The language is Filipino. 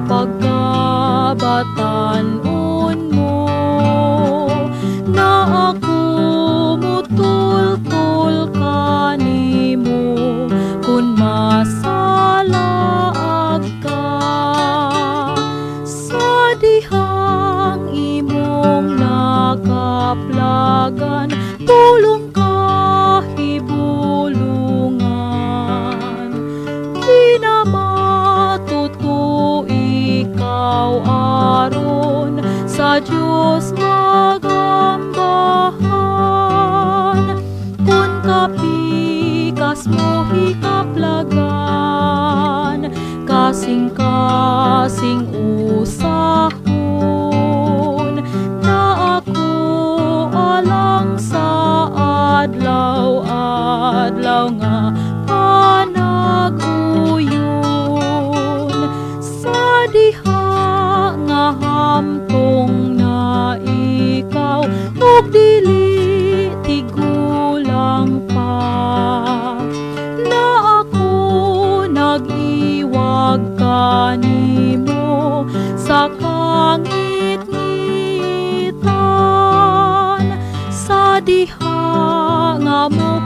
pagkabatan-on mo, na ako mutultol kanimo kun masalaag ka. Sa dihang imong nakaplagan, pulong kahibulungan, kinamatuto ikaw aron sa Diyos magambahan. Kun kapikas mo hikaplagan, kasing-kasing usahon, na ako alang sa adlaw-adlaw nga panag-uyon. Sa diha nga hamtong na ikaw, ug dili tigulang pa, na ako nag-iwag kanimo sa kangit-ngitan. Sa diha nga mo